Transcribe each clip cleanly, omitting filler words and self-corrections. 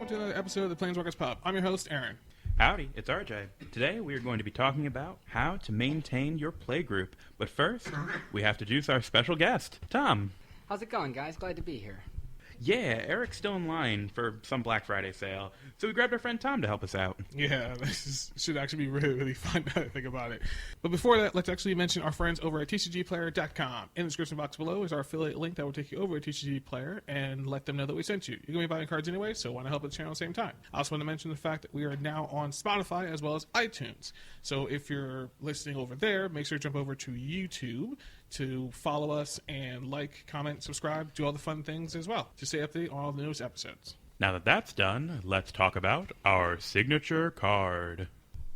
welcome to another episode of the Planeswalkers Pub. I'm your host, Aaron. Howdy, it's RJ. Today we are going to be talking about how to maintain your playgroup. But first, we have to introduce our special guest, Tom. How's it going, guys? Glad to be here. Yeah, Eric's still in line for some Black Friday sale, so we grabbed our friend Tom to help us out. Yeah, should actually be really, really fun now that I think about it. But before that, let's actually mention our friends over at TCGplayer.com. In the description box below is our affiliate link that will take you over to TCG Player and let them know that we sent you. You're going to be buying cards anyway, so want to help the channel at the same time. I also want to mention the fact that we are now on Spotify as well as iTunes. So if you're listening over there, make sure to jump over to YouTube to follow us and like, comment, subscribe, do all the fun things as well to stay updated on all the newest episodes. Now that that's done, let's talk about our signature card.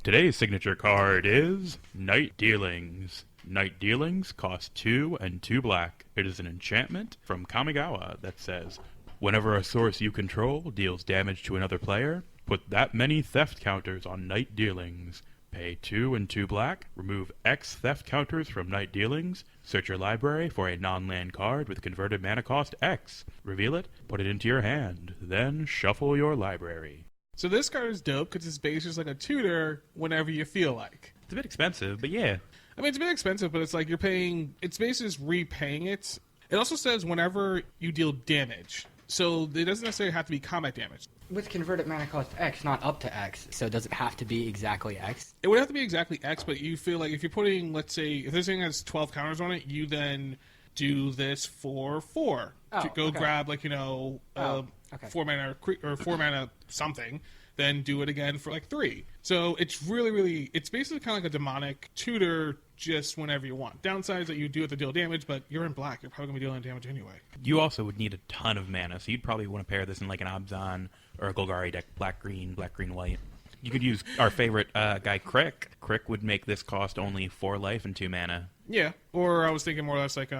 Today's signature card is Night Dealings. Night Dealings cost 2 and 2 black. It is an enchantment from Kamigawa that says, whenever a source you control deals damage to another player, put that many theft counters on Night Dealings. Pay 2 and 2 black, remove X theft counters from Night Dealings, search your library for a non-land card with converted mana cost X, reveal it, put it into your hand, then shuffle your library. So this card is dope because it's based just like a tutor whenever you feel like. It's a bit expensive, but yeah. I mean, it's a bit expensive, but it's like you're paying, it's basically just repaying it. It also says whenever you deal damage. So it doesn't necessarily have to be combat damage. With converted mana cost X, not up to X, so does it have to be exactly X? It would have to be exactly X, but you feel like if you're putting, let's say, if this thing has 12 counters on it, you then do this for 4. To go grab, like, 4 mana or 4 mana something, then do it again for like 3. So it's really, really, it's basically kind of like a demonic tutor just whenever you want. Downside is that you do have to deal damage, but you're in black. You're probably going to be dealing damage anyway. You also would need a ton of mana, so you'd probably want to pair this in like an Abzan or a Golgari deck, black, green, white. You could use our favorite guy, Crick. Crick would make this cost only 4 life and 2 mana. Yeah, or I was thinking more or less like 2...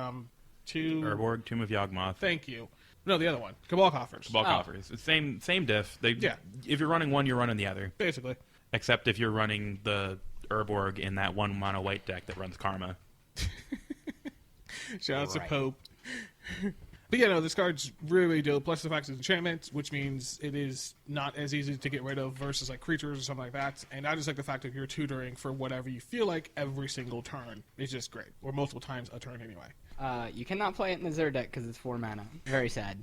Urborg, Tomb of Yawgmoth. Thank you. No, the other one. Cabal Coffers. Cabal Coffers. It's same diff. Yeah. If you're running one, you're running the other. Basically. Except if you're running the Urborg in that 1 mono white deck that runs Karma. Shout out to Pope. But yeah, no, this card's really, really dope. Plus the fact it's enchantment, which means it is not as easy to get rid of versus like creatures or something like that. And I just like the fact that you're tutoring for whatever you feel like every single turn. It's just great. Or multiple times a turn anyway. You cannot play it in the Zer deck because it's 4 mana. Very sad.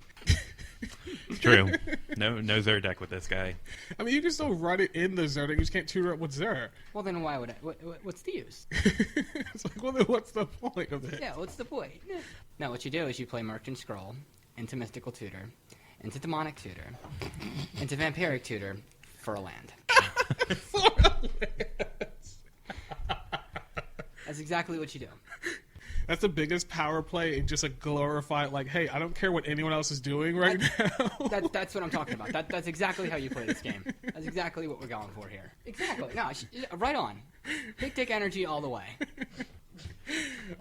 True. No Zer deck with this guy. I mean, you can still run it in the Zer deck. You just can't tutor it with Zer. Well, then why would I? What's the use? It's like, well, then what's the point of this? Yeah, what's the point? No, what you do is you play Merchant Scroll into Mystical Tutor, into Demonic Tutor, into Vampiric Tutor for a land. For a land. That's exactly what you do. That's the biggest power play and just a glorified, like, hey, I don't care what anyone else is doing right now. That's what I'm talking about. That's exactly how you play this game. That's exactly what we're going for here. Exactly. No, right on. Big dick energy all the way.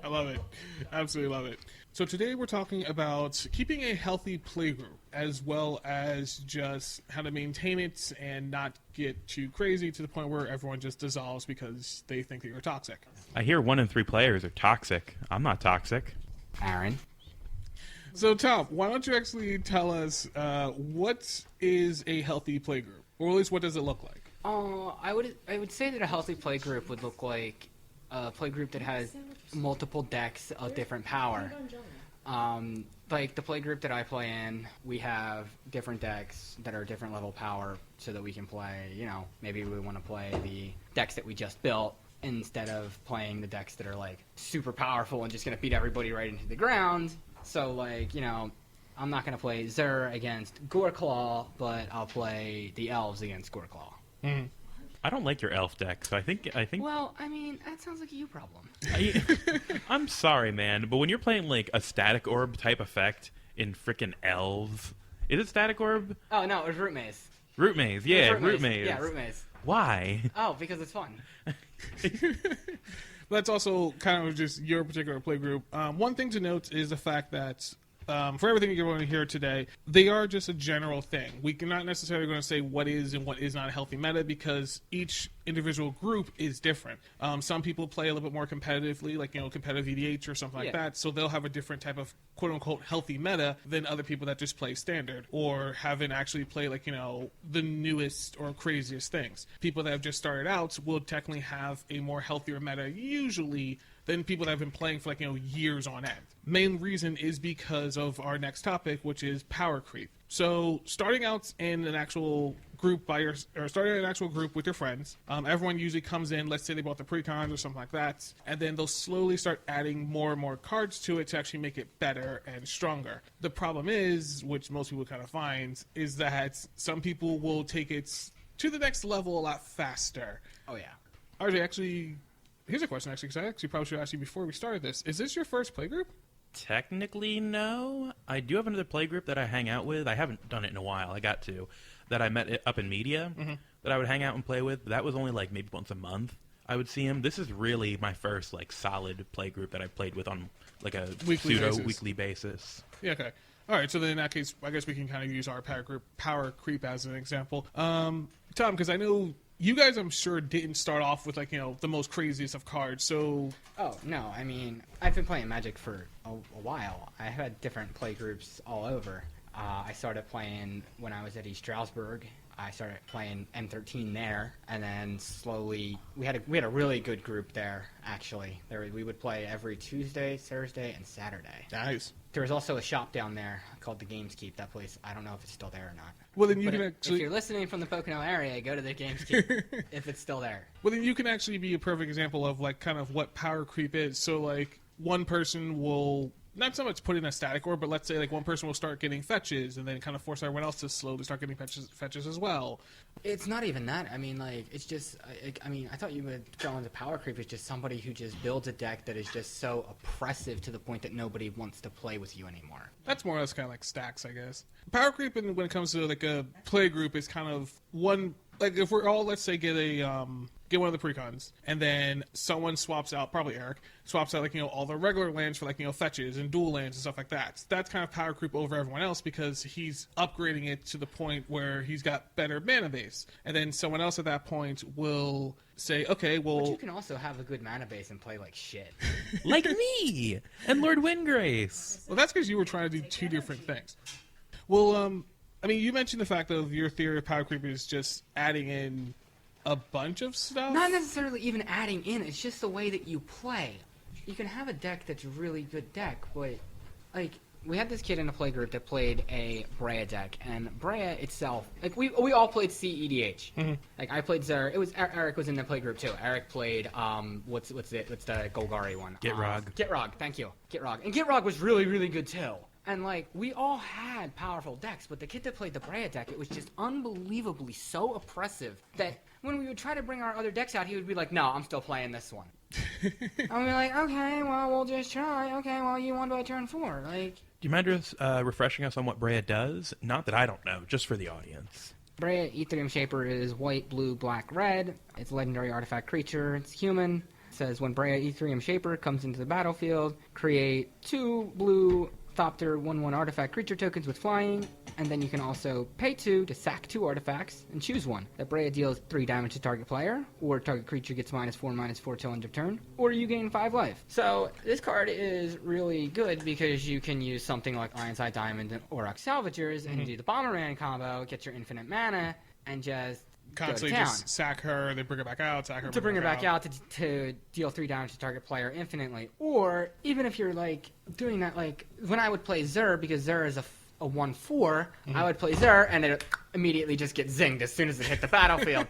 I love it. Absolutely love it. So today we're talking about keeping a healthy playgroup, as well as just how to maintain it and not get too crazy to the point where everyone just dissolves because they think that you're toxic. I hear 1 in 3 players are toxic. I'm not toxic. Aaron. So Tom, why don't you actually tell us what is a healthy playgroup, or at least what does it look like? I would say that a healthy playgroup would look like a playgroup that has multiple decks of different power. Like the playgroup that I play in, we have different decks that are different level power so that we can play, maybe we want to play the decks that we just built instead of playing the decks that are like super powerful and just going to beat everybody right into the ground. So like, I'm not going to play Zer against Goreclaw, but I'll play the Elves against Goreclaw. Mm-hmm. I don't like your elf deck, so I think. Well, I mean, that sounds like a you problem. I'm sorry, man, but when you're playing like a static orb type effect in frickin' elves, is it static orb? Oh no, it was Root Maze. Root Maze, yeah, Root Maze. Yeah, Root Maze. Why? Oh, because it's fun. That's also kind of just your particular playgroup. One thing to note is the fact that for everything you're going to hear today, they are just a general thing. We are not necessarily going to say what is and what is not a healthy meta because each individual group is different. Some people play a little bit more competitively, like, competitive EDH or something like that, so they'll have a different type of quote-unquote healthy meta than other people that just play standard or haven't actually played, like, the newest or craziest things. People that have just started out will technically have a more healthier meta usually than people that have been playing for, like, years on end. Main reason is because of our next topic, which is power creep. So starting out in an actual group starting an actual group with your friends, everyone usually comes in, let's say they bought the precons or something like that, and then they'll slowly start adding more and more cards to it to actually make it better and stronger. The problem is, which most people kind of find, is that some people will take it to the next level a lot faster. Oh, yeah. RJ, actually, here's a question, actually, because I actually probably should ask you before we started this. Is this your first playgroup? Technically, no. I do have another playgroup that I hang out with. I haven't done it in a while. I got to. That I met up in media that I would hang out and play with. That was only like maybe once a month I would see him. This is really my first like solid playgroup that I played with on like a weekly basis. Yeah, okay. All right, so then in that case, I guess we can kind of use our power creep as an example. Tom, because I know you guys, I'm sure, didn't start off with, like, the most craziest of cards, so... Oh, no, I mean, I've been playing Magic for a while. I had different play groups all over. I started playing when I was at East Stroudsburg. I started playing M13 there, and then slowly... We had a really good group there, actually. We would play every Tuesday, Thursday, and Saturday. Nice. There was also a shop down there called the Gameskeep. That place, I don't know if it's still there or not. Well, then you can actually... If you're listening from the Pocono area, go to the Gameskeep if it's still there. Well, then you can actually be a perfect example of, like, kind of what power creep is. So, like, one person will... Not so much put in a static order, but let's say, like, one person will start getting fetches and then kind of force everyone else to slowly start getting fetches as well. It's not even that. I mean, like, it's just... I mean, I thought you would go into power creep as just somebody who just builds a deck that is just so oppressive to the point that nobody wants to play with you anymore. That's more or less kind of like stacks, I guess. Power creep, when it comes to, like, a play group, is kind of one... Like, if we're all, let's say, get one of the precons, and then someone swaps out, probably Eric, swaps out, like, all the regular lands for, like, fetches and dual lands and stuff like that. That's kind of power creep over everyone else because he's upgrading it to the point where he's got better mana base. And then someone else at that point will say, okay, well... But you can also have a good mana base and play like shit. Like me! And Lord Windgrace! Well, that's because you were trying to do two different things. Well, I mean, you mentioned the fact of your theory of power creep is just adding in a bunch of stuff? Not necessarily even adding in, it's just the way that you play. You can have a deck that's a really good deck, but, like, we had this kid in a play group that played a Brea deck, and Brea itself, like, we all played CEDH. Mm-hmm. Like, I played Zer, Eric was in the play group too. Eric played, what's the Golgari one? Gitrog. Gitrog, thank you. Gitrog. And Gitrog was really, really good too. And, like, we all had powerful decks, but the kid that played the Brea deck, it was just unbelievably so oppressive that when we would try to bring our other decks out, he would be like, no, I'm still playing this one. And we'd be like, okay, well, we'll just try. Okay, well, you want to turn 4. Like, do you mind just refreshing us on what Brea does? Not that I don't know, just for the audience. Brea Ethereum Shaper is white, blue, black, red. It's a legendary artifact creature. It's human. It says when Brea Ethereum Shaper comes into the battlefield, create 2 blue Thopter 1/1 artifact creature tokens with flying, and then you can also pay 2 to sack 2 artifacts and choose one. That Brea deals 3 damage to target player, or target creature gets -4/-4 till end of turn, or you gain 5 life. So this card is really good because you can use something like Ironside Diamond and Auroch Salvagers and do the Bomberman combo, get your infinite mana, and just constantly just sack her, then bring her back out, sack her, to bring her back out to deal 3 damage to target player infinitely. Or even if you're like doing that, like when I would play Zer, because Zer is a 1/4, I would play Zer and it immediately just get zinged as soon as it hit the battlefield.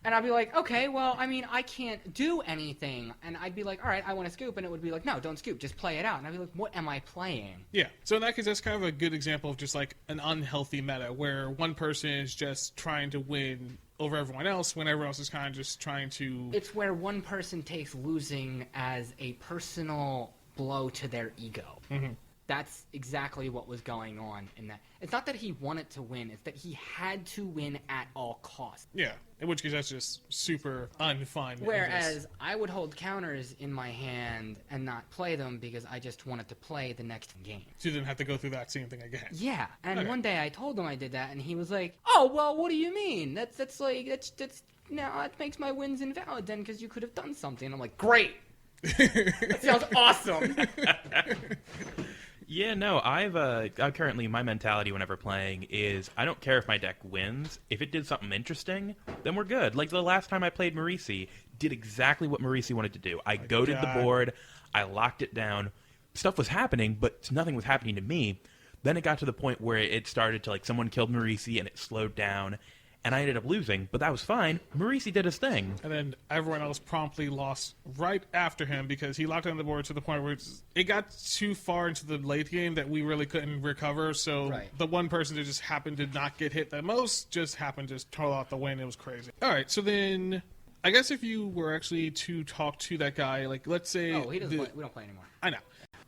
And I'd be like, okay, well, I mean, I can't do anything. And I'd be like, all right, I want to scoop. And it would be like, no, don't scoop. Just play it out. And I'd be like, what am I playing? Yeah. So in that case, that's kind of a good example of just like an unhealthy meta where one person is just trying to win over everyone else when everyone else is kind of just trying to... It's where one person takes losing as a personal blow to their ego. Mm-hmm. That's exactly what was going on in that. It's not that he wanted to win, it's that he had to win at all costs. Yeah, in which case that's just super unfun. Whereas I would hold counters in my hand and not play them because I just wanted to play the next game. So you didn't have to go through that same thing again. Yeah, and Okay. one day I told him I did that, and he was like, "Oh, well, what do you mean? That's now that makes my wins invalid then because you could have done something." And I'm like, "Great, that sounds awesome." Yeah, no, I'm currently, my mentality whenever playing is I don't care if my deck wins. If it did something interesting, then we're good. Like the last time I played Marisi, did exactly what Marisi wanted to do. I goaded the board, I locked it down. Stuff was happening, but nothing was happening to me. Then it got to the point where it started to, like, someone killed Marisi and it slowed down, and I ended up losing, but that was fine. Marisi did his thing. And then everyone else promptly lost right after him because he locked down the board to the point where it got too far into the late game that we really couldn't recover. So Right. the one person that just happened to not get hit the most just happened to pull out the win. It was crazy. All right, so then I guess if you were actually to talk to that guy, like let's say... Oh, he doesn't. We don't play anymore. I know.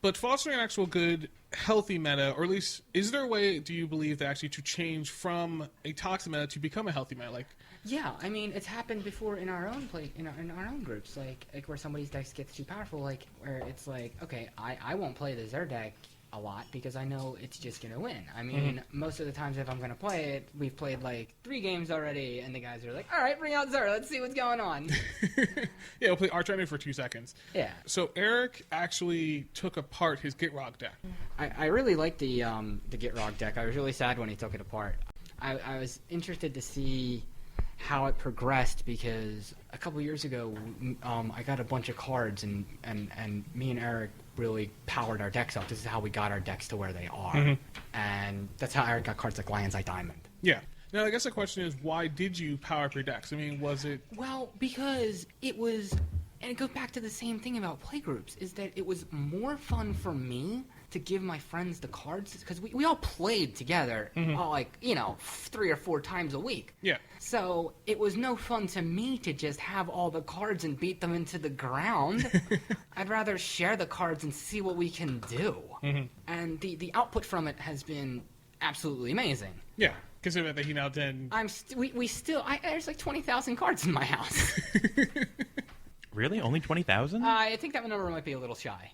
But fostering an actual good, healthy meta, or at least, is there a way, do you believe, that actually to change from a toxic meta to become a healthy meta? Like, Yeah, I mean, it's happened before in our own play, in our own groups, like where somebody's deck gets too powerful, like where it's like, okay, I won't play the Zer deck a lot because I know it's just gonna win. I mean, most of the times if I'm gonna play it, we've played like 3 games already, and the guys are like, all right, bring out Zer, let's see what's going on. yeah, we'll play Arch Enemy for 2 seconds. Yeah, So Eric actually took apart his Gitrog deck. I really like the Gitrog deck. I was really sad when he took it apart. I was interested to see how it progressed because a couple years ago, I got a bunch of cards and me and Eric really powered our decks up. This is how we got our decks to where they are, and that's how Eric got cards like Lion's Eye Diamond. Yeah. Now, I guess the question is, why did you power up your decks? I mean, was it... Well, because it was, and it goes back to the same thing about playgroups, is that it was more fun for me to give my friends the cards, because we all played together, like, 3 or 4 times a week. Yeah. So it was no fun to me to just have all the cards and beat them into the ground. I'd rather share the cards and see what we can do. And the output from it has been absolutely amazing. Yeah. Consider that he now then... There's like 20,000 cards in my house. Really? Only 20,000? I think that number might be a little shy.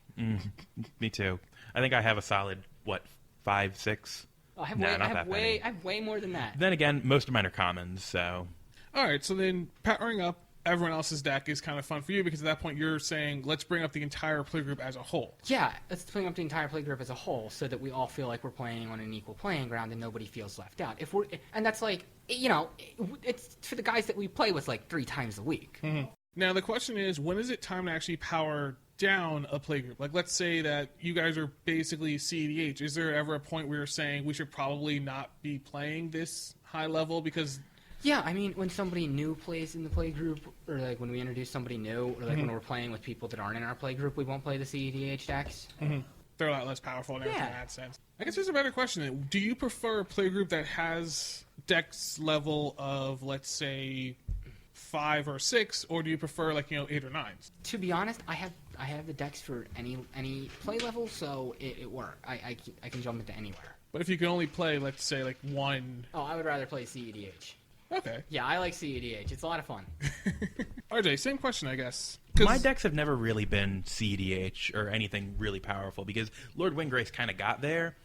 Me too. I think I have a solid, 5, 6? I have, Nah, way, not I, have that way, many. I have way more than that. Then again, most of mine are commons, so... All right, so then powering up everyone else's deck is kind of fun for you because at that point you're saying, let's bring up the entire playgroup as a whole. Yeah, let's bring up the entire playgroup as a whole so that we all feel like we're playing on an equal playing ground and nobody feels left out. And that's like, it's for the guys that we play with like 3 times a week. Now, the question is, when is it time to actually power down a playgroup? Like, let's say that you guys are basically CEDH. Is there ever a point where you're saying we should probably not be playing this high level because... Yeah, I mean, when somebody new plays in the playgroup, or like when we introduce somebody new, or like when we're playing with people that aren't in our playgroup, we won't play the CEDH decks. They're a lot less powerful and everything Yeah. in that sense. I guess there's a better question. Then. Do you prefer a playgroup that has decks level of, let's say, 5 or 6, or do you prefer 8 or 9s? To be honest, I have the decks for any play level, so it works. I can jump into anywhere. But if you can only play, let's say, 1... Oh, I would rather play CEDH. Okay. Yeah, I like CEDH. It's a lot of fun. RJ, same question, I guess. 'Cause- My decks have never really been CDH or anything really powerful because Lord Windgrace kind of got there,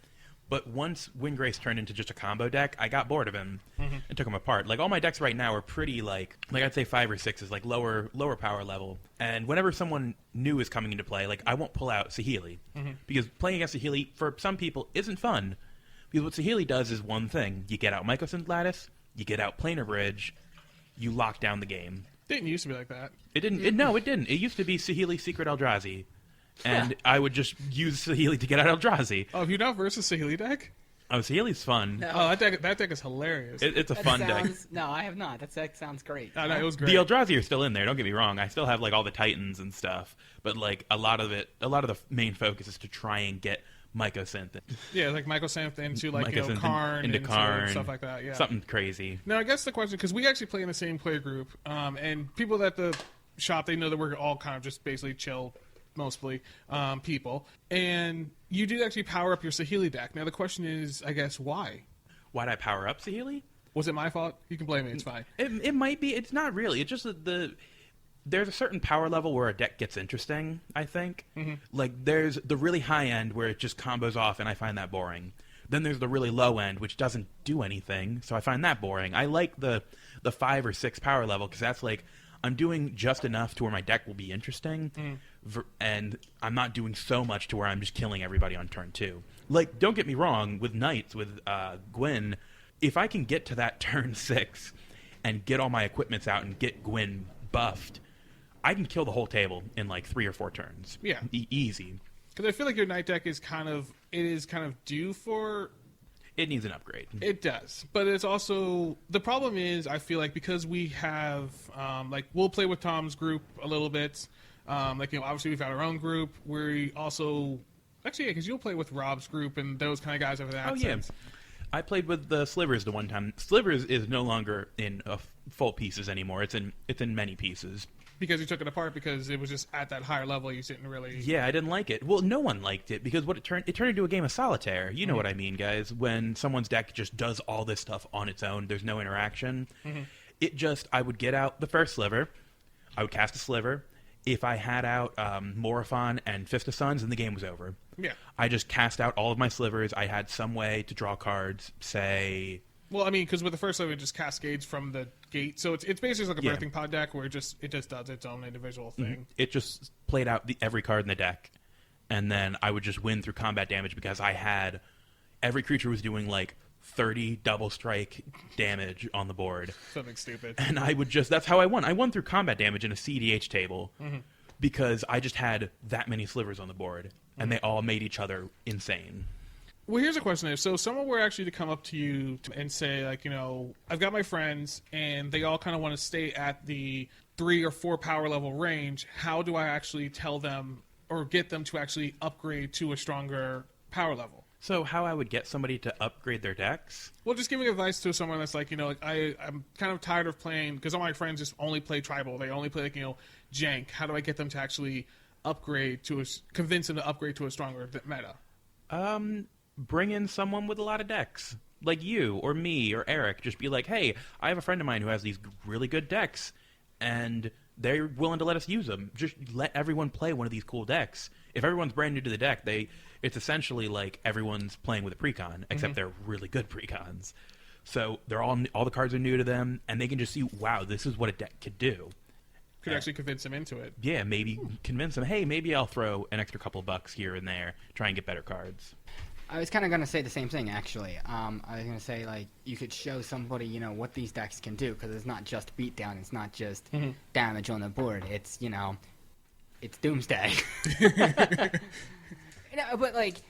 but once Windgrace turned into just a combo deck, I got bored of him and took him apart. Like all my decks right now are pretty like I'd say 5 or 6 is like lower power level. And whenever someone new is coming into play, like I won't pull out Saheeli because playing against Saheeli for some people isn't fun. Because what Saheeli does is one thing: you get out Mycosynth Lattice, you get out Planar Bridge, you lock down the game. Didn't used to be like that. It didn't. No, it didn't. It used to be Saheeli Secret Eldrazi, and I would just use Saheeli to get out Eldrazi. Oh, have you not versus Saheeli deck? Oh, Saheeli's fun. No. Oh, that deck is hilarious. It's a fun deck. No, I have not. That deck sounds great. No, it was great. The Eldrazi are still in there. Don't get me wrong. I still have like all the Titans and stuff, but like a lot of the main focus is to try and get Mycosynth. Yeah, like Mycosynth into Mycosynth Karn into and Karn, stuff like that. Yeah, something crazy. Now, I guess the question, because we actually play in the same play group, and people at the shop, they know that we're all kind of just basically chill mostly people, and you did actually power up your Saheeli deck. Now the question is, I guess, why? Why'd I power up Saheeli? Was it my fault? You can blame me. It's fine. It might be. It's not really. It's just that there's a certain power level where a deck gets interesting, I think. Mm-hmm. Like, there's the really high end where it just combos off, and I find that boring. Then there's the really low end, which doesn't do anything, so I find that boring. I like the 5 or 6 power level, because that's like, I'm doing just enough to where my deck will be interesting, and I'm not doing so much to where I'm just killing everybody on turn 2. Like, don't get me wrong, with Knights, with Gwyn, if I can get to that turn 6 and get all my equipments out and get Gwyn buffed, I can kill the whole table in like 3 or 4 turns. Yeah. Easy. Because I feel like your Knight deck is kind of due for... It needs an upgrade. It does. But it's also... The problem is, I feel like, because we have... we'll play with Tom's group a little bit. Obviously we've got our own group. We also... Actually, yeah, because you'll play with Rob's group and those kind of guys over there. Oh, yeah. I played with the Slivers the one time. Slivers is no longer in full pieces anymore. It's in many pieces. Because you took it apart because it was just at that higher level you didn't really... Yeah, I didn't like it. Well, no one liked it because it turned into a game of solitaire. You know what I mean, guys. When someone's deck just does all this stuff on its own, there's no interaction. I would get out the first sliver. I would cast a sliver. If I had out Morophon and Fist of Suns, then the game was over. Yeah. I just cast out all of my slivers. I had some way to draw cards, say... Well, I mean, because with the first sliver, it just cascades from the gate. So it's basically like a birthing pod deck where it just does its own individual thing. It just played out every card in the deck. And then I would just win through combat damage because I had... Every creature was doing like 30 double strike damage on the board. Something stupid. And I would just... That's how I won. I won through combat damage in a CDH table because I just had that many slivers on the board. And they all made each other insane. Well, here's a question. So if someone were actually to come up to you and say, I've got my friends, and they all kind of want to stay at the 3 or 4 power level range, how do I actually tell them or get them to actually upgrade to a stronger power level? So how I would get somebody to upgrade their decks? Well, just giving advice to someone that's I'm kind of tired of playing, because all my friends just only play tribal. They only play, jank. How do I get them to actually upgrade convince them to upgrade to a stronger meta? Bring in someone with a lot of decks. Like you, or me, or Eric. Just be like, hey, I have a friend of mine who has these really good decks, and they're willing to let us use them. Just let everyone play one of these cool decks. If everyone's brand new to the deck, it's essentially like everyone's playing with a precon, except they're really good precons. So they're all the cards are new to them, and they can just see, wow, this is what a deck could do. Could actually convince them into it. Yeah, maybe convince them, hey, maybe I'll throw an extra couple bucks here and there, try and get better cards. I was kind of going to say the same thing, actually. I was going to say, you could show somebody, what these decks can do, because it's not just beatdown. It's not just damage on the board. It's, it's doomsday. But,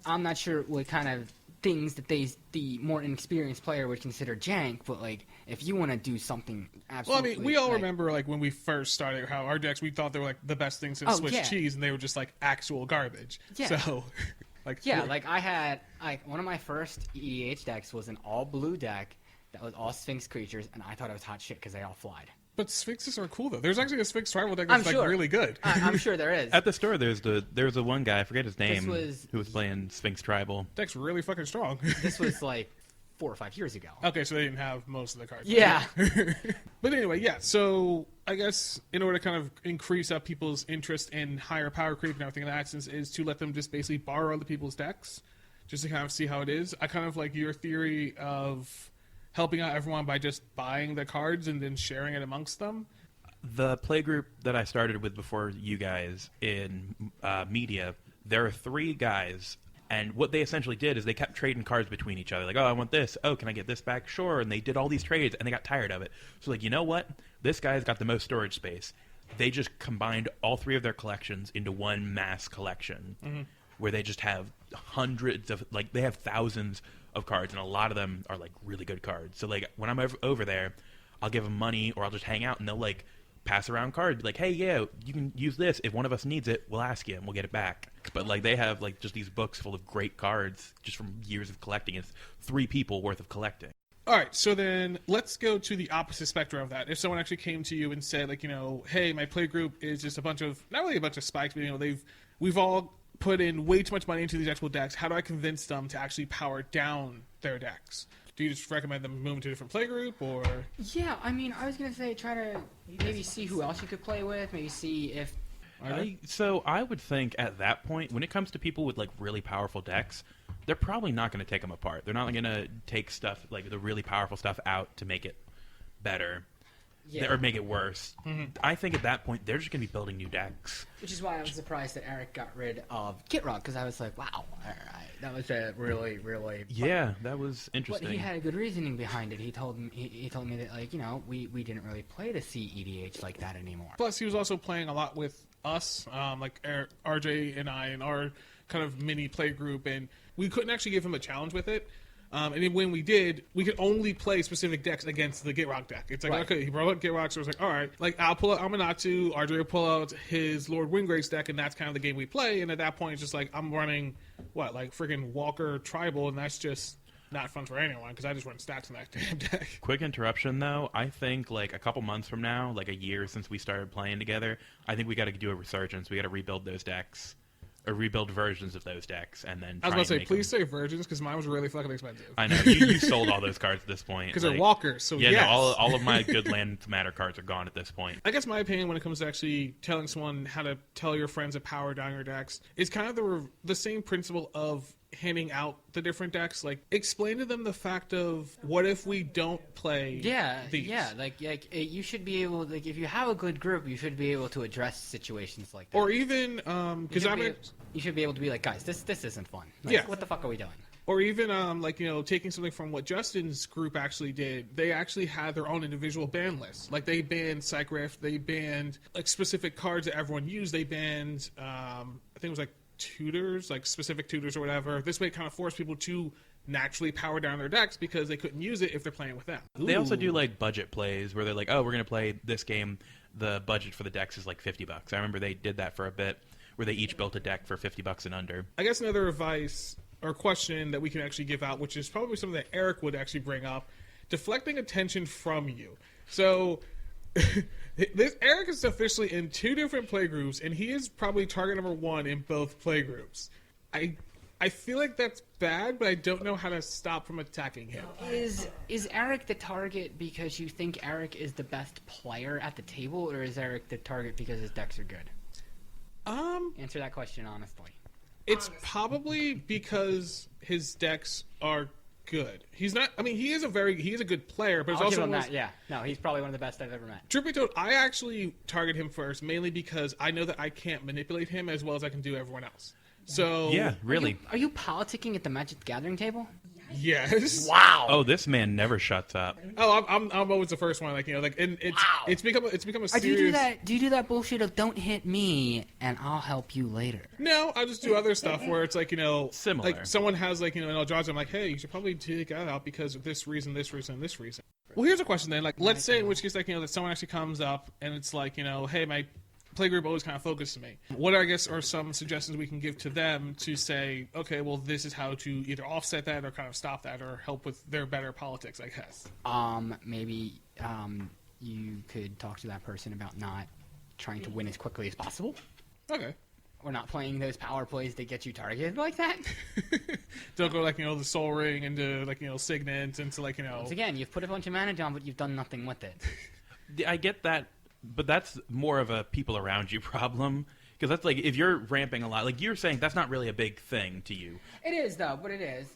I'm not sure what kind of things that the more inexperienced player would consider jank, but, if you want to do something absolutely... Well, I mean, we all remember, when we first started, how our decks, we thought they were, the best things since Swiss cheese, and they were just, actual garbage. Yeah. So... I had one of my first EDH decks was an all blue deck that was all Sphinx creatures, and I thought it was hot shit because they all flied. But Sphinxes are cool though. There's actually a Sphinx tribal deck that's really good. I'm sure there is. At the store, there's the one guy, I forget his name, who was playing Sphinx tribal. Deck's really fucking strong. This was 4 or 5 years ago. Okay, so they didn't have most of the cards. Yeah. But anyway, yeah. So I guess in order to kind of increase up people's interest in higher power creep and everything in that sense is to let them just basically borrow other people's decks, just to kind of see how it is. I kind of like your theory of helping out everyone by just buying the cards and then sharing it amongst them. The playgroup that I started with before you guys in media, there are 3 guys. And what they essentially did is they kept trading cards between each other. Like, oh, I want this. Oh, can I get this back? Sure. And they did all these trades, and they got tired of it. So, you know what? This guy's got the most storage space. They just combined all 3 of their collections into one mass collection, where they just have hundreds of, they have thousands of cards, and a lot of them are, really good cards. So, when I'm over there, I'll give them money, or I'll just hang out, and they'll, pass around cards, be like, hey, yeah, you can use this. If one of us needs it, we'll ask you and we'll get it back. But they have just these books full of great cards just from years of collecting. It's 3 people worth of collecting. All right, so then let's go to the opposite spectrum of that. If someone actually came to you and said, like, hey, my play group is just a bunch of, not really a bunch of spikes, but we've all put in way too much money into these actual decks. How do I convince them to actually power down their decks? Do you just recommend them move to a different play group, or? Yeah, I mean, I was gonna say try to maybe see who else you could play with. Maybe see if. So I would think at that point, when it comes to people with like really powerful decks, they're probably not going to take them apart. They're not going to take stuff like the really powerful stuff out to make it better. Yeah. Or make it worse. Mm-hmm. I think at that point they're just going to be building new decks. Which is why I was surprised that Eric got rid of Gitrog, because I was like, wow, all right, that was a really, really. Yeah, that was interesting. But he had a good reasoning behind it. He told me that like we didn't really play the CEDH like that anymore. Plus, he was also playing a lot with us, like RJ and I, and our kind of mini play group, and we couldn't actually give him a challenge with it. And then when we did, we could only play specific decks against the Gitrog deck. It's like, right. Okay, he brought up Gitrog, so it was like, all right, like I'll pull out Amanatu, RJ will pull out his Lord Windgrace deck, and that's kind of the game we play. And at that point, it's just like, I'm running, like freaking Walker Tribal, and that's just not fun for anyone, because I just run stats in that damn deck. Quick interruption, though. I think, like, a couple months from now, like a year since we started playing together, I think we got to do a resurgence. We got to rebuild those decks. Or rebuild versions of those decks, and then. I was about to say, please say versions, because mine was really fucking expensive. I know you sold all those cards at this point because they're walkers. So yeah, yes. No, all of my good land matter cards are gone at this point. I guess my opinion when it comes to actually telling someone how to tell your friends to power down your decks is kind of the same principle of handing out the different decks. Like, explain to them the fact of what if we don't play these? Like you should be able, like, if you have a good group, you should be able to address situations like that. Or even because you should be able to be like, guys, this isn't fun. Like, what the fuck are we doing? Or even taking something from what Justin's group actually did. They actually had their own individual ban list. Like, they banned Psychrift, they banned like specific cards that everyone used. They banned I think it was like tutors, like specific tutors or whatever. This way it kind of forced people to naturally power down their decks because they couldn't use it if they're playing with them. They also do like budget plays where they're like, oh, we're going to play this game. The budget for the decks is like $50. I remember they did that for a bit where they each built a deck for $50 and under. I guess another advice or question that we can actually give out, which is probably something that Eric would actually bring up, deflecting attention from you. So Eric is officially in 2 different playgroups, and he is probably target number 1 in both playgroups. I feel like that's bad, but I don't know how to stop from attacking him. Is Eric the target because you think Eric is the best player at the table, or is Eric the target because his decks are good? Answer that question honestly. It's probably because his decks are good. He's not. I mean, he is a good player, but it's I'll also give him that. Yeah, no, he's probably one of the best I've ever met. Truth be told, I actually target him first mainly because I know that I can't manipulate him as well as I can do everyone else. So yeah, really. Are you politicking at the Magic the Gathering table? Yes. Wow. Oh, this man never shuts up. Oh, I'm always the first one. Like, and it's become a serious. Do you do that? Do you do that bullshit of don't hit me and I'll help you later? No, I'll just do other stuff where it's like similar. Like someone has like an Eldrazi. I'm like, hey, you should probably take that out because of this reason, this reason, this reason. Well, here's a question then. Like, let's say in which case, like, that someone actually comes up and it's like, hey, my playgroup always kind of focused me. What, I guess, are some suggestions we can give to them to say, okay, well, this is how to either offset that or kind of stop that or help with their better politics, I guess. Maybe you could talk to that person about not trying to win as quickly as possible. Okay. Or not playing those power plays that get you targeted like that. Don't go like, the Soul Ring into like, Signet into like, Once again, you've put a bunch of mana down, but you've done nothing with it. I get that. But that's more of a people around you problem. Because that's like, if you're ramping a lot, like you're saying, that's not really a big thing to you. It is, though, but it is.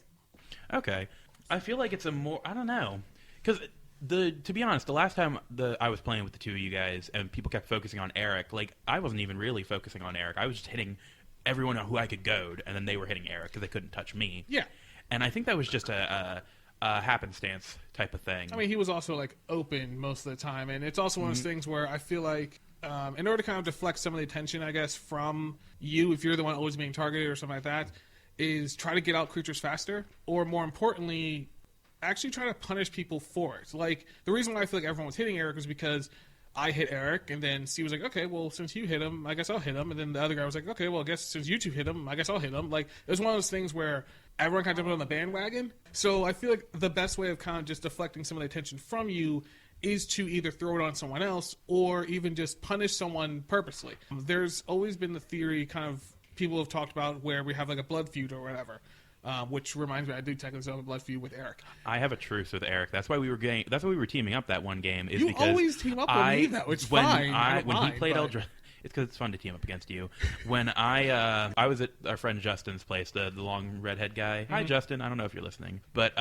Okay. I feel like it's a more, I don't know. Because, to be honest, the last time I was playing with the two of you guys and people kept focusing on Eric, like, I wasn't even really focusing on Eric. I was just hitting everyone who I could goad, and then they were hitting Eric because they couldn't touch me. Yeah. And I think that was just a happenstance type of thing. I mean, he was also like open most of the time, and it's also one of those things where I feel like in order to kind of deflect some of the attention, I guess, from you, if you're the one always being targeted or something like that, is try to get out creatures faster, or more importantly, actually try to punish people for it. Like, the reason why I feel like everyone was hitting Eric was because I hit Eric, and then C was like, okay, well, since you hit him, I guess I'll hit him. And then the other guy was like, okay, well, I guess since you two hit him, I guess I'll hit him. Like, it was one of those things where everyone kind of jumped on the bandwagon. So I feel like the best way of kind of just deflecting some of the attention from you is to either throw it on someone else or even just punish someone purposely. There's always been the theory, kind of people have talked about, where we have like a blood feud or whatever. Which reminds me, I do technically have a blood feud with Eric. I have a truce with Eric. That's why we were teaming up that one game. Is you because always team up with me though. It's fine. When he played Eldra, it's because it's fun to team up against you. When I was at our friend Justin's place, the long redhead guy. Hi Justin, I don't know if you're listening, but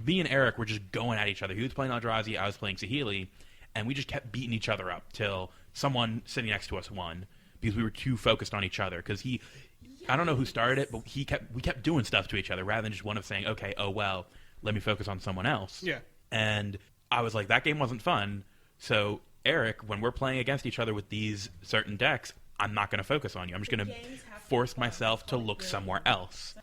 me and Eric were just going at each other. He was playing Eldrazi, I was playing Saheeli, and we just kept beating each other up till someone sitting next to us won because we were too focused on each other. Because I don't know who started it, but we kept doing stuff to each other rather than just one of saying, okay, oh well, let me focus on someone else. Yeah. And I was like, that game wasn't fun. So Eric, when we're playing against each other with these certain decks, I'm not going to focus on you. I'm just going to force myself to look somewhere else.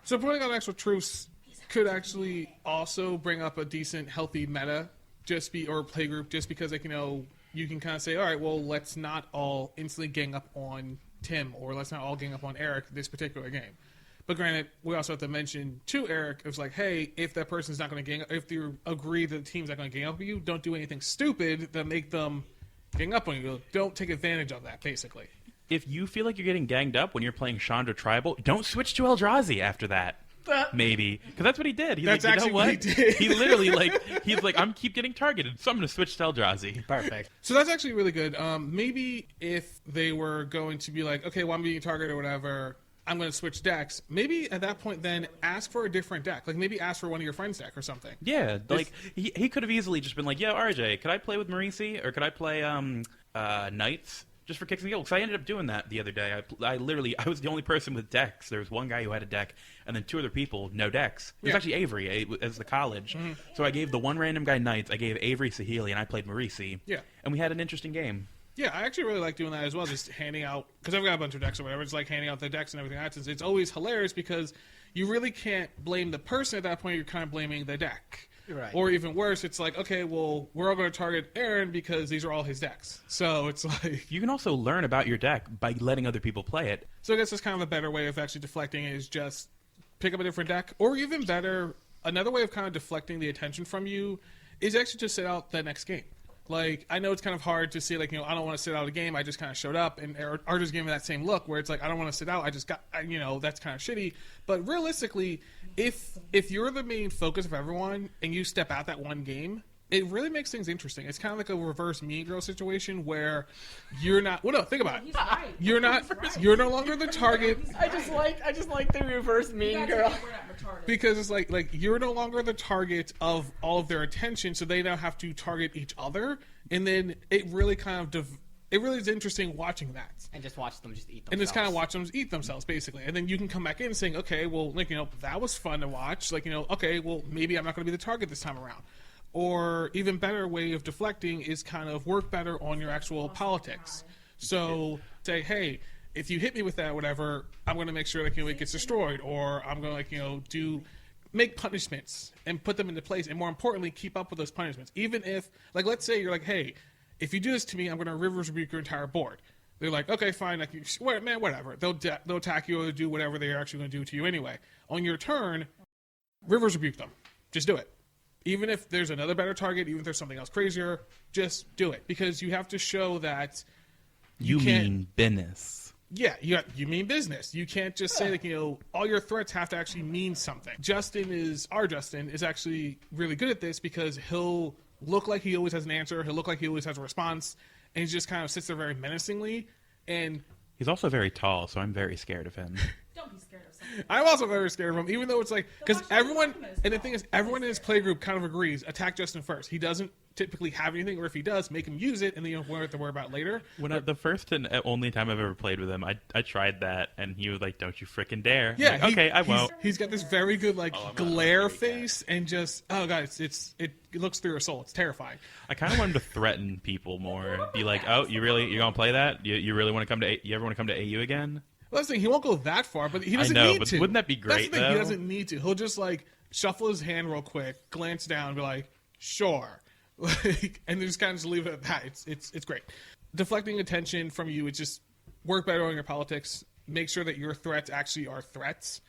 So putting on actual truce could actually also bring up a decent, healthy meta, or playgroup, just because like, you can kind of say, all right, well, let's not all instantly gang up on Tim, or let's not all gang up on Eric this particular game. But granted, we also have to mention to Eric, it was like, hey, if that person's not going to gang up, if you agree that the team's not going to gang up with you, don't do anything stupid that make them gang up on you. Don't take advantage of that, basically. If you feel like you're getting ganged up when you're playing Chandra Tribal, don't switch to Eldrazi after that. Maybe. Because that's what he did. He's that's like, actually you know what? he did. He literally, he's like, I'm keep getting targeted, so I'm going to switch to Eldrazi. Perfect. So that's actually really good. Maybe if they were going to be like, okay, well, I'm being targeted or whatever, I'm going to switch decks. Maybe at that point then ask for a different deck. Like maybe ask for one of your friends' deck or something. Yeah, like he could have easily just been like, yeah, RJ, could I play with Marisi? Or could I play Knights? Just for kicks and giggles. Because I ended up doing that the other day. I was the only person with decks. There was one guy who had a deck, and then two other people, no decks. It was actually Avery, as the college. Mm-hmm. So I gave the one random guy Knights, I gave Avery Saheeli, and I played Marisi. Yeah. And we had an interesting game. Yeah, I actually really like doing that as well, just handing out, because I've got a bunch of decks or whatever, it's like handing out the decks and everything. It's always hilarious because you really can't blame the person at that point, you're kind of blaming the deck. Right. Or even worse, it's like, okay, well, we're all going to target Aaron because these are all his decks. So it's like... You can also learn about your deck by letting other people play it. So I guess that's kind of a better way of actually deflecting is just pick up a different deck. Or even better, another way of kind of deflecting the attention from you is actually just sit out the next game. Like, I know it's kind of hard to say, like, I don't want to sit out a game. I just kind of showed up, and Arthur's gave me that same look where it's like, I don't want to sit out. I just got, that's kind of shitty. But realistically, if you're the main focus of everyone and you step out that one game, it really makes things interesting. It's kind of like a reverse Mean Girl situation where you're not. Well, no, think about it. He's right. You're not. Right. You're no longer the target. I just like the reverse Mean Girl. Because it's like you're no longer the target of all of their attention, so they now have to target each other, and then it really kind of it really is interesting watching that. And just watch them just eat themselves. And just kind of watch them eat themselves, basically. And then you can come back in and saying, okay, well, that was fun to watch. Okay, well, maybe I'm not going to be the target this time around. Or even better way of deflecting is kind of work better on your actual politics. So say, hey, if you hit me with that, whatever, I'm going to make sure it gets destroyed, or I'm going to make punishments and put them into place, and more importantly, keep up with those punishments. Even if, let's say you're like, hey, if you do this to me, I'm going to Rivers Rebuke your entire board. They're like, okay, fine, man, whatever. They'll attack you or do whatever they're actually going to do to you anyway. On your turn, Rivers Rebuke them. Just do it. Even if there's another better target, even if there's something else crazier, just do it. Because you have to show that you mean business. Yeah, you mean business. You can't just say all your threats have to actually mean something. Justin is actually really good at this because he'll look like he always has an answer. He'll look like he always has a response. And he just kind of sits there very menacingly. And he's also very tall, so I'm very scared of him. Don't be scared of something. I'm also very scared of him, even though it's like, because everyone, and the thing is, everyone in his playgroup kind of agrees, attack Justin first. He doesn't typically have anything, or if he does, make him use it, and then you don't have to worry about it later. The first and only time I've ever played with him, I tried that, and he was like, don't you frickin' dare. Yeah, like, okay, I won't. He's got this very good, glare face, and just, oh god, it looks through your soul. It's terrifying. I kind of want him to threaten people more. Be like, oh, you're gonna play that? You really want to come to? You ever want to come to AU again? Well, that's the thing. He won't go that far, but he doesn't I know, need but to. Wouldn't that be great? That's the thing. He doesn't need to. He'll just shuffle his hand real quick, glance down, and be like, sure, and just kind of just leave it at that. It's great. Deflecting attention from you. It's just work better on your politics. Make sure that your threats actually are threats.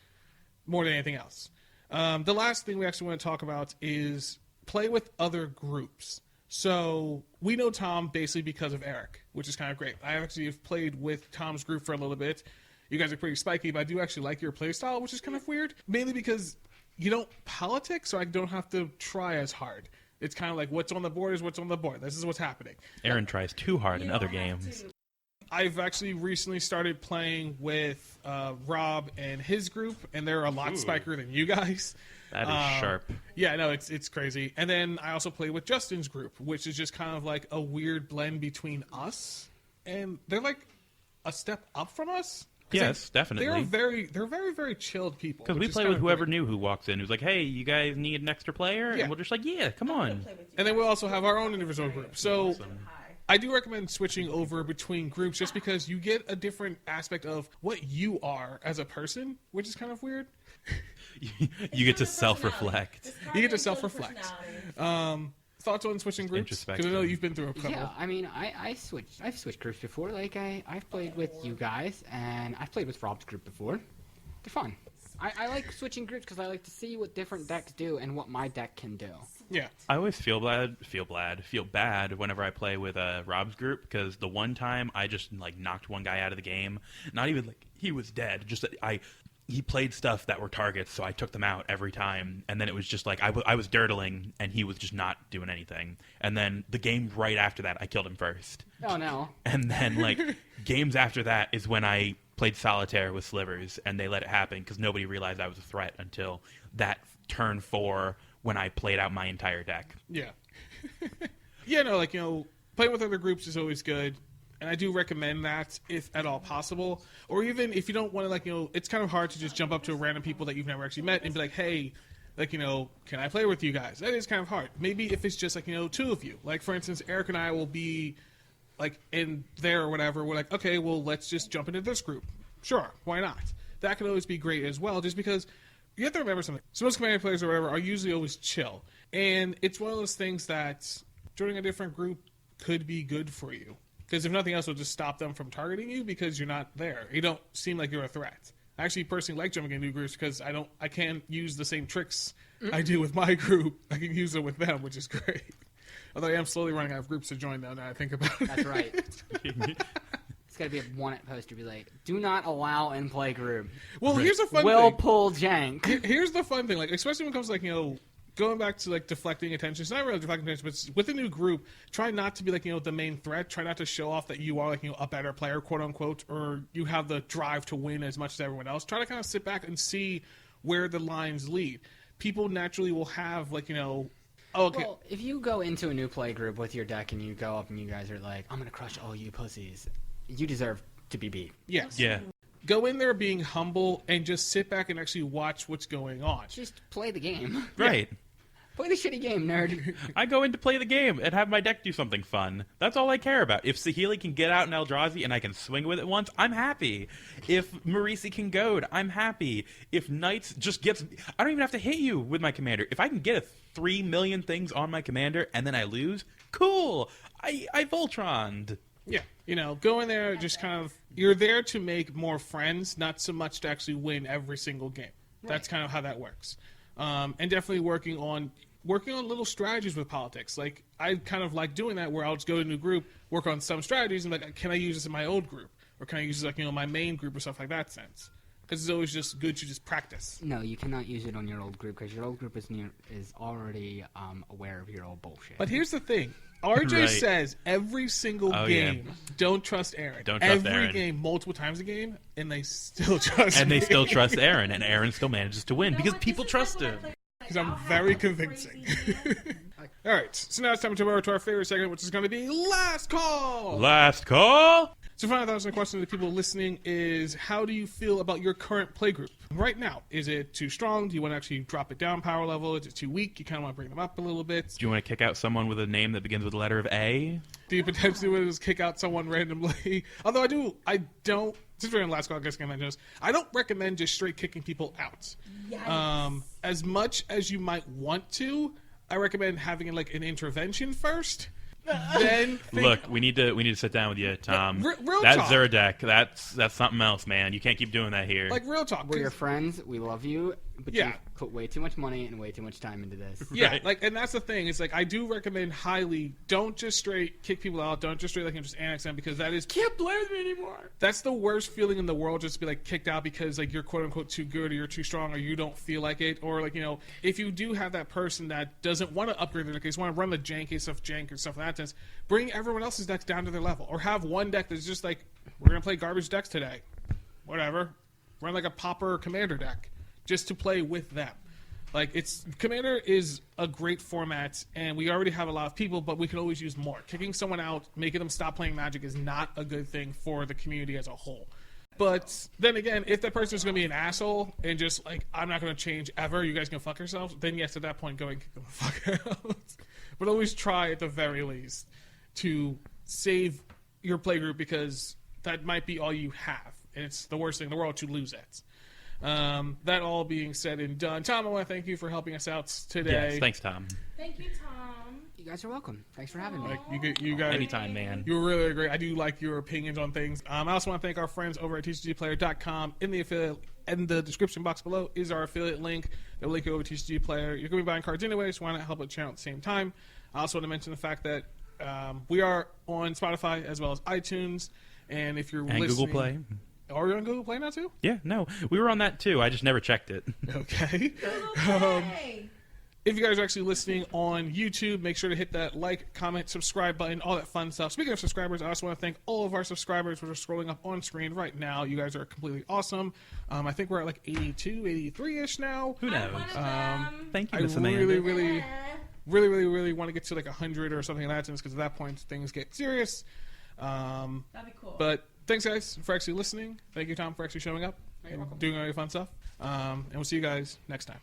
more than anything else. The last thing we actually want to talk about is play with other groups. So we know Tom basically because of Eric, which is kind of great. I actually have played with Tom's group for a little bit. You guys are pretty spiky, but I do actually like your play style, which is kind of weird. Mainly because you don't politic, so I don't have to try as hard. It's kind of like what's on the board is what's on the board. This is what's happening. Aaron tries too hard in other games. I've actually recently started playing with Rob and his group, and they're a lot spikier than you guys. That is sharp. Yeah, no, it's crazy. And then I also play with Justin's group, which is just kind of like a weird blend between us, and they're like a step up from us. Yes, definitely. They're very chilled people. Because we play with whoever new who walks in, who's like, "Hey, you guys need an extra player?" Yeah. And we're just like, "Yeah, come on." And then we also have our own individual group. So I do recommend switching over between groups just because you get a different aspect of what you are as a person, which is kind of weird. You get to self-reflect. You get to self-reflect. Thoughts on switching groups? Because I know you've been through a couple. Yeah, I mean, I've switched groups before. Like, I've played with you guys, and I've played with Rob's group before. They're fun. I like switching groups because I like to see what different decks do and what my deck can do. Yeah. I always feel bad whenever I play with Rob's group, because the one time I just like knocked one guy out of the game, not even like he was dead, just that he played stuff that were targets, so I took them out every time, and then it was just like I was dirtling, and he was just not doing anything. And then the game right after that, I killed him first. Oh, no. And then, like, games after that is when I played Solitaire with Slivers, and they let it happen because nobody realized I was a threat until that turn 4 when I played out my entire deck. Yeah. Yeah, no, like, playing with other groups is always good. And I do recommend that if at all possible. Or even if you don't want to, like, it's kind of hard to just jump up to random people that you've never actually met and be like, hey, like, can I play with you guys? That is kind of hard. Maybe if it's just, like, 2 of you. Like, for instance, Eric and I will be, like, in there or whatever. We're like, okay, well, let's just jump into this group. Sure, why not? That could always be great as well, just because you have to remember something. So most commander players or whatever are usually always chill. And it's one of those things that joining a different group could be good for you. Because if nothing else, it'll just stop them from targeting you because you're not there. You don't seem like you're a threat. I actually personally like jumping in new groups because I can't use the same tricks I do with my group. I can use them with them, which is great. Although I am slowly running out of groups to join now I think about it. That's right. It's got to be a one-at poster. Be like, do not allow in play group. Well, here's the fun Will thing. pull jank. Here's the fun thing. Like, especially when it comes to, like, going back to, like, deflecting attention. It's not really deflecting attention, but with a new group, try not to be, like, the main threat. Try not to show off that you are, like, a better player, quote-unquote, or you have the drive to win as much as everyone else. Try to kind of sit back and see where the lines lead. People naturally will have, like, oh, okay. Well, if you go into a new play group with your deck and you go up and you guys are like, I'm going to crush all you pussies, you deserve to be beat. Yes. Yeah. Go in there being humble and just sit back and actually watch what's going on. Just play the game. Right. Play the shitty game, nerd. I go in to play the game and have my deck do something fun. That's all I care about. If Saheeli can get out in Eldrazi and I can swing with it once, I'm happy. If Marisi can goad, I'm happy. If Knights just gets... I don't even have to hit you with my commander. If I can get a 3 million things on my commander and then I lose, cool. I Voltroned. Yeah. Go in there just kind of... You're there to make more friends, not so much to actually win every single game. Right. That's kind of how that works. And definitely working on little strategies with politics. Like, I kind of like doing that where I'll just go to a new group, work on some strategies, and like, can I use this in my old group? Or can I use this, like, my main group or stuff like that sense? Because it's always just good to just practice. No, you cannot use it on your old group because your old group is already aware of your old bullshit. But here's the thing. RJ Right. says every single game, don't trust Aaron. Don't trust every Aaron. game, multiple times a game, and they still trust And me. they still trust Aaron, and Aaron still manages to win because people trust him. Because I'm very convincing. All right, so now it's time to move over to our favorite segment, which is going to be Last Call! Last call? So final thoughts and questions to the people listening is, how do you feel about your current playgroup right now? Is it too strong? Do you want to actually drop it down power level? Is it too weak? You kind of want to bring them up a little bit? Do you want to kick out someone with a name that begins with the letter of A? Do you potentially want to just kick out someone randomly? Although I don't, since we're in Last Call, I guess I mention this, I don't recommend just straight kicking people out. Yes. As much as you might want to, I recommend having like an intervention first. then Look, we need to sit down with you, Tom. Real That talk. Zerdek, that's something else, man. You can't keep doing that here. like real talk. We're your 'cause- friends. We love you, but Yeah. you put way too much money and way too much time into this. Yeah, Right. like, and that's the thing. It's like I do recommend highly. Don't just straight kick people out. Don't just straight like just annex them because that is Can't play with me anymore. that's the worst feeling in the world. Just to be like kicked out because like you're quote unquote too good or you're too strong or you don't feel like it or like if you do have that person that doesn't want to upgrade their deck, they just want to run the jankiest of jank and stuff like that. Bring everyone else's decks down to their level or have one deck that's just like we're gonna play garbage decks today, whatever. Run like a Pauper Commander deck just to play with them. Like Commander is a great format, and we already have a lot of people, but we can always use more. Kicking someone out, making them stop playing Magic is not a good thing for the community as a whole. But then again, if that person is going to be an asshole and just like I'm not going to change ever, you guys can fuck yourselves. Then yes, at that point, go and kick them the fuck out. But always try at the very least to save your playgroup because that might be all you have, and it's the worst thing in the world to lose it. That all being said and done, Tom, I want to thank you for helping us out today. Yes, thanks, Tom. Thank you, Tom. You guys are welcome. Thanks for having me. Like you guys, Anytime, man. you were really great. I do like your opinions on things. I also want to thank our friends over at TCGplayer.com. In the affiliate, in the description box below is our affiliate link. They'll link you over to TCG Player. You're going to be buying cards anyway, so why not help the channel at the same time? I also want to mention the fact that we are on Spotify as well as iTunes, and if you're And listening, Google Play. Are you on Google Play now too? Yeah, no, we were on that too. I just never checked it. Okay. Hey. If you guys are actually listening on YouTube, make sure to hit that like, comment, subscribe button, all that fun stuff. Speaking of subscribers, I also want to thank all of our subscribers who are scrolling up on screen right now. You guys are completely awesome. I think we're at like 82, 83-ish now. Who knows? I'm one of them. Thank you, I Miss Amanda. really want to get to like 100 or something like that because at that point things get serious. That'd be cool. But thanks, guys, for actually listening. Thank you, Tom, for actually showing up and doing all your fun stuff. And we'll see you guys next time.